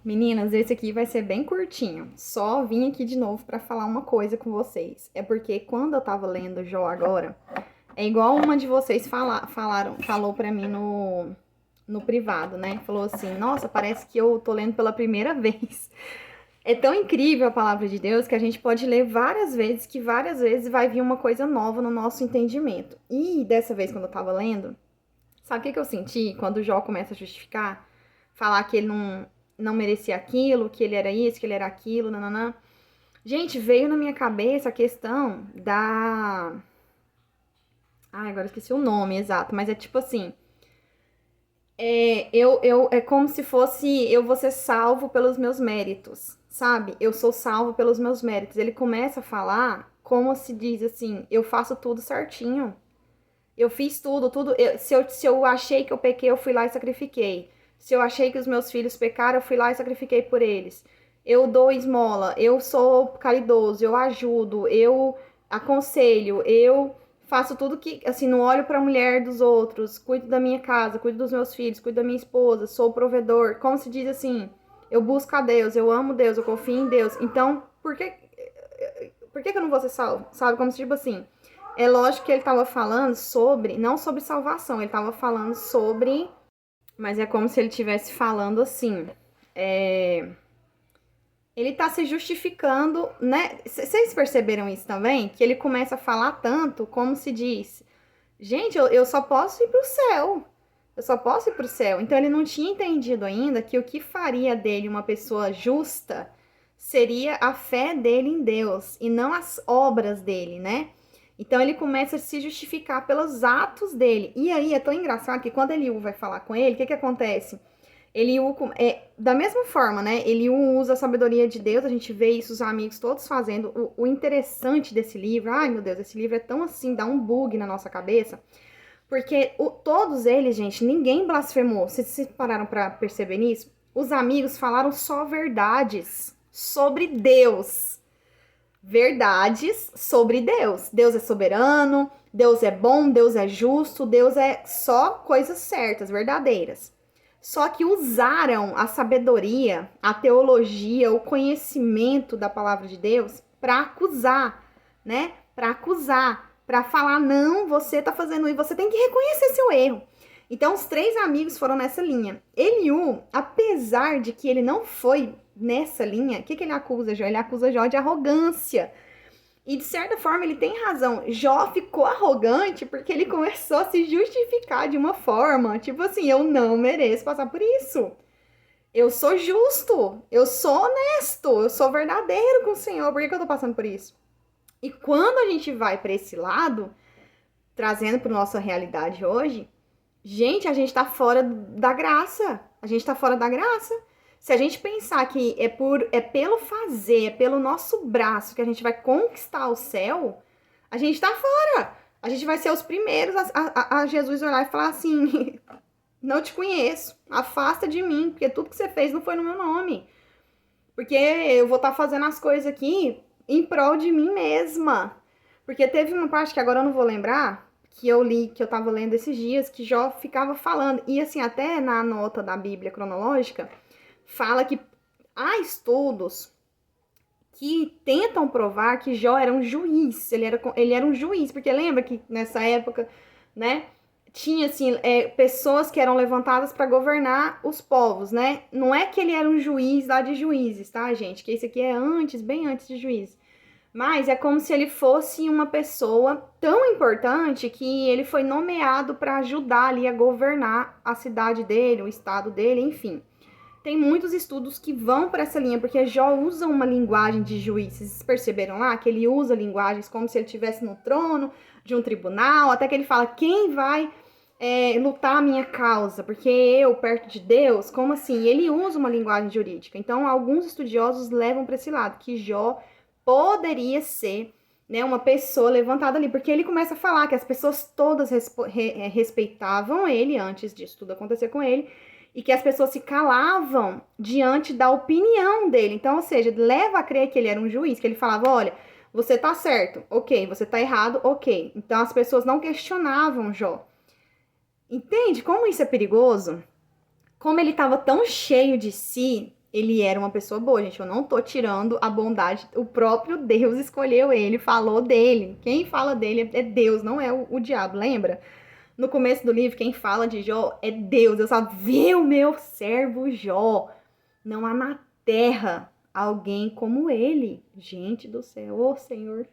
Meninas, esse aqui vai ser bem curtinho. Só vim aqui de novo pra falar uma coisa com vocês. É porque quando eu tava lendo Jó agora, é igual uma de vocês falou pra mim no privado, né? Falou assim: nossa, parece que eu tô lendo pela primeira vez. É tão incrível a palavra de Deus que a gente pode ler várias vezes, que várias vezes vai vir uma coisa nova no nosso entendimento. E dessa vez, quando eu tava lendo, sabe o que eu senti quando o Jó começa a justificar? Falar que ele não merecia aquilo, que ele era isso, que ele era aquilo, nananã. Gente, veio na minha cabeça a questão da... Ai, agora eu esqueci o nome exato, mas é tipo assim... É como se fosse eu vou ser salvo pelos meus méritos, sabe? Eu sou salvo pelos meus méritos. Ele começa a falar como se diz assim, eu faço tudo certinho. Eu fiz tudo. Se eu achei que eu pequei, eu fui lá e sacrifiquei. Se eu achei que os meus filhos pecaram, eu fui lá e sacrifiquei por eles. Eu dou esmola, eu sou caridoso, eu ajudo, eu aconselho, eu faço tudo que, assim, não olho para a mulher dos outros, cuido da minha casa, cuido dos meus filhos, cuido da minha esposa, sou provedor. Como se diz assim, eu busco a Deus, eu amo Deus, eu confio em Deus. Então, por que eu não vou ser salvo? Sabe? Como se, tipo assim, é lógico que ele estava falando sobre, não sobre salvação, ele estava falando sobre, mas é como se ele estivesse falando assim, ele está se justificando, né? Vocês perceberam isso também? Que ele começa a falar tanto, como se diz, gente, eu só posso ir para o céu, eu só posso ir para o céu. Então ele não tinha entendido ainda que o que faria dele uma pessoa justa seria a fé dele em Deus e não as obras dele, né? Então ele começa a se justificar pelos atos dele. E aí é tão engraçado que quando Eliú vai falar com ele, o que acontece? Eliú, da mesma forma, né? Eliú usa a sabedoria de Deus, a gente vê isso, os amigos todos fazendo. O interessante desse livro, ai meu Deus, esse livro é tão assim, dá um bug na nossa cabeça. Porque todos eles, gente, ninguém blasfemou. Vocês pararam pra perceber nisso? Os amigos falaram só verdades sobre Deus. Verdades sobre Deus. Deus é soberano, Deus é bom, Deus é justo, Deus é só coisas certas, verdadeiras. Só que usaram a sabedoria, a teologia, o conhecimento da palavra de Deus para acusar, né? Para acusar, para falar, não, você tá fazendo isso, você tem que reconhecer seu erro. Então, os três amigos foram nessa linha. Eliú, apesar de que ele não foi nessa linha, o que ele acusa Jó? Ele acusa Jó de arrogância. E, de certa forma, ele tem razão. Jó ficou arrogante porque ele começou a se justificar de uma forma, tipo assim, eu não mereço passar por isso. Eu sou justo, eu sou honesto, eu sou verdadeiro com o Senhor, por que eu tô passando por isso? E quando a gente vai para esse lado, trazendo para nossa realidade hoje, gente, a gente tá fora da graça. A gente tá fora da graça. Se a gente pensar que é pelo fazer, é pelo nosso braço que a gente vai conquistar o céu, a gente tá fora. A gente vai ser os primeiros a Jesus olhar e falar assim: não te conheço, afasta de mim, porque tudo que você fez não foi no meu nome. Porque eu vou estar fazendo as coisas aqui em prol de mim mesma. Porque teve uma parte que agora eu não vou lembrar, que eu li, que eu tava lendo esses dias, que Jó ficava falando. E assim, até na nota da Bíblia cronológica, fala que há estudos que tentam provar que Jó era um juiz. Ele era um juiz, porque lembra que nessa época, né, tinha assim, pessoas que eram levantadas para governar os povos, né? Não é que ele era um juiz lá de juízes, tá, gente? Que esse aqui é antes, bem antes de juiz. Mas é como se ele fosse uma pessoa tão importante que ele foi nomeado para ajudar ali a governar a cidade dele, o estado dele, enfim. Tem muitos estudos que vão para essa linha, porque Jó usa uma linguagem de juiz. Vocês perceberam lá que ele usa linguagens como se ele estivesse no trono de um tribunal, até que ele fala, quem vai lutar a minha causa? Porque eu, perto de Deus, como assim? Ele usa uma linguagem jurídica. Então, alguns estudiosos levam para esse lado, que Jó poderia ser, né, uma pessoa levantada ali, porque ele começa a falar que as pessoas todas respeitavam ele antes disso tudo acontecer com ele, e que as pessoas se calavam diante da opinião dele. Então, ou seja, leva a crer que ele era um juiz, que ele falava, olha, você tá certo, ok, você tá errado, ok. Então, as pessoas não questionavam Jó. Entende como isso é perigoso? Como ele estava tão cheio de si, ele era uma pessoa boa, gente. Eu não tô tirando a bondade. O próprio Deus escolheu ele, falou dele. Quem fala dele é Deus, não é o diabo, lembra? No começo do livro, quem fala de Jó é Deus. Eu só vi o meu servo Jó. Não há na terra alguém como ele. Gente do céu, ô Senhor,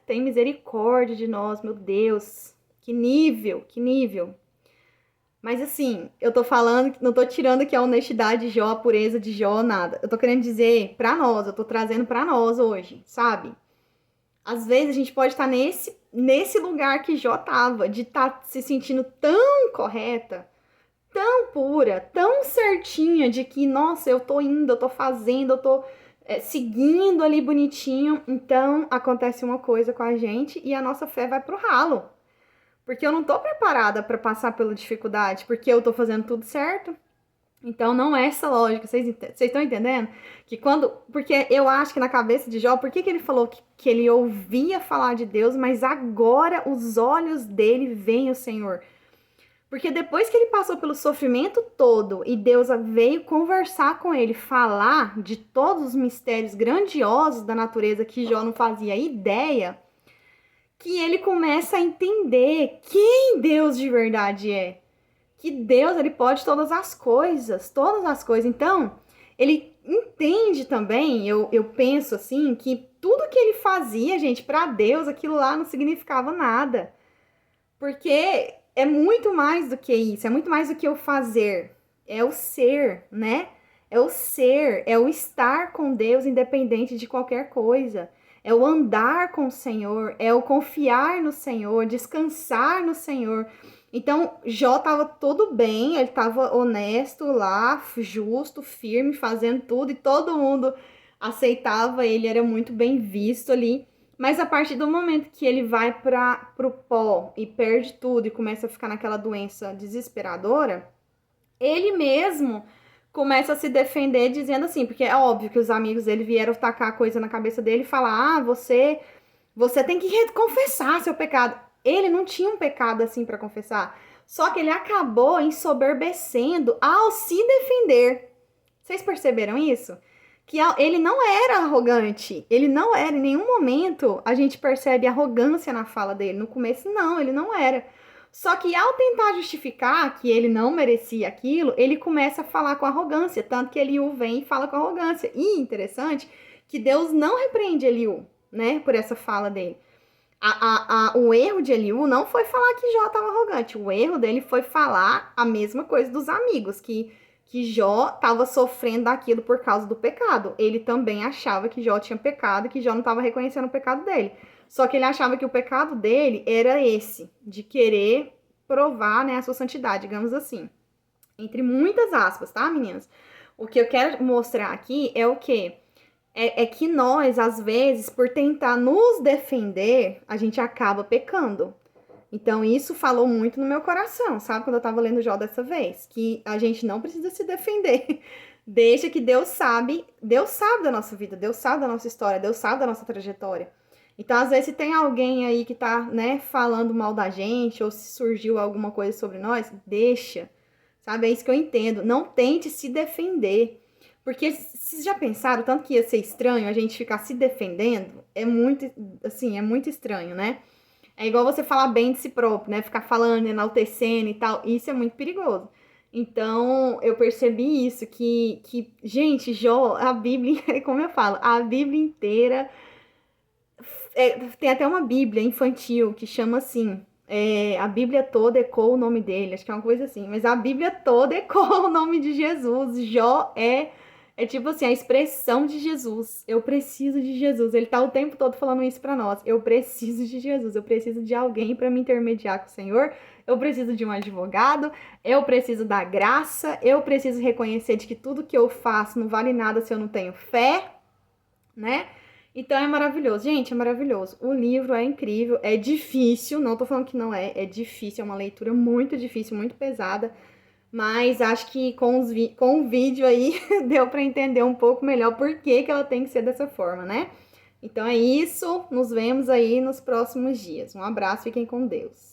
tem misericórdia de nós, meu Deus. Que nível, que nível. Mas assim, eu tô falando, não tô tirando aqui a honestidade de Jó, a pureza de Jó, nada. Eu tô querendo dizer pra nós, eu tô trazendo pra nós hoje, sabe? Às vezes a gente pode estar nesse lugar que Jó tava, de estar se sentindo tão correta, tão pura, tão certinha de que, nossa, eu tô indo, eu tô fazendo, eu tô seguindo ali bonitinho. Então acontece uma coisa com a gente e a nossa fé vai pro ralo. Porque eu não tô preparada para passar pela dificuldade, porque eu tô fazendo tudo certo. Então não é essa lógica, vocês estão entendendo? Que quando. Porque eu acho que na cabeça de Jó, por que ele falou que ele ouvia falar de Deus, mas agora os olhos dele veem o Senhor? Porque depois que ele passou pelo sofrimento todo e Deus veio conversar com ele, falar de todos os mistérios grandiosos da natureza que Jó não fazia ideia, que ele começa a entender quem Deus de verdade é. Que Deus, ele pode todas as coisas, todas as coisas. Então, ele entende também, eu penso assim, que tudo que ele fazia, gente, para Deus, aquilo lá não significava nada. Porque é muito mais do que isso, é muito mais do que o fazer. É o ser, né? É o ser, é o estar com Deus independente de qualquer coisa. É o andar com o Senhor, é o confiar no Senhor, descansar no Senhor. Então, Jó estava tudo bem, ele estava honesto lá, justo, firme, fazendo tudo, e todo mundo aceitava ele, era muito bem visto ali. Mas a partir do momento que ele vai para o pó e perde tudo e começa a ficar naquela doença desesperadora, ele mesmo começa a se defender dizendo assim, porque é óbvio que os amigos dele vieram tacar a coisa na cabeça dele e falar: "Ah, você tem que confessar seu pecado". Ele não tinha um pecado assim para confessar. Só que ele acabou ensoberbecendo ao se defender. Vocês perceberam isso? Que ele não era arrogante. Ele não era, em nenhum momento a gente percebe arrogância na fala dele. No começo, não, ele não era. Só que ao tentar justificar que ele não merecia aquilo, ele começa a falar com arrogância. Tanto que Eliú vem e fala com arrogância. E interessante que Deus não repreende Eliú, né, por essa fala dele. O erro de Eliú não foi falar que Jó estava arrogante. O erro dele foi falar a mesma coisa dos amigos, que Jó estava sofrendo aquilo por causa do pecado. Ele também achava que Jó tinha pecado, que Jó não estava reconhecendo o pecado dele. Só que ele achava que o pecado dele era esse, de querer provar, né, a sua santidade, digamos assim. Entre muitas aspas, tá, meninas? O que eu quero mostrar aqui é o quê? É que nós, às vezes, por tentar nos defender, a gente acaba pecando. Então, isso falou muito no meu coração, sabe? Quando eu tava lendo Jó dessa vez. Que a gente não precisa se defender. Deixa que Deus sabe da nossa vida, Deus sabe da nossa história, Deus sabe da nossa trajetória. Então, às vezes, se tem alguém aí que tá, né, falando mal da gente, ou se surgiu alguma coisa sobre nós, deixa. Sabe? É isso que eu entendo. Não tente se defender. Porque vocês já pensaram tanto que ia ser estranho a gente ficar se defendendo? É muito, assim, é muito estranho, né? É igual você falar bem de si próprio, né? Ficar falando, enaltecendo e tal. Isso é muito perigoso. Então, eu percebi isso, que gente, Jó, a Bíblia, como eu falo, a Bíblia inteira... tem até uma Bíblia infantil que chama assim... a Bíblia toda ecoa o nome dele, acho que é uma coisa assim. Mas a Bíblia toda ecoa o nome de Jesus. Jó é tipo assim, a expressão de Jesus. Eu preciso de Jesus. Ele tá o tempo todo falando isso pra nós. Eu preciso de Jesus. Eu preciso de alguém pra me intermediar com o Senhor. Eu preciso de um advogado. Eu preciso da graça. Eu preciso reconhecer de que tudo que eu faço não vale nada se eu não tenho fé, né? Então é maravilhoso. Gente, é maravilhoso. O livro é incrível. É difícil. Não tô falando que não é. É difícil. É uma leitura muito difícil, muito pesada. Mas acho que com o vídeo aí deu para entender um pouco melhor por que ela tem que ser dessa forma, né? Então é isso. Nos vemos aí nos próximos dias. Um abraço, fiquem com Deus.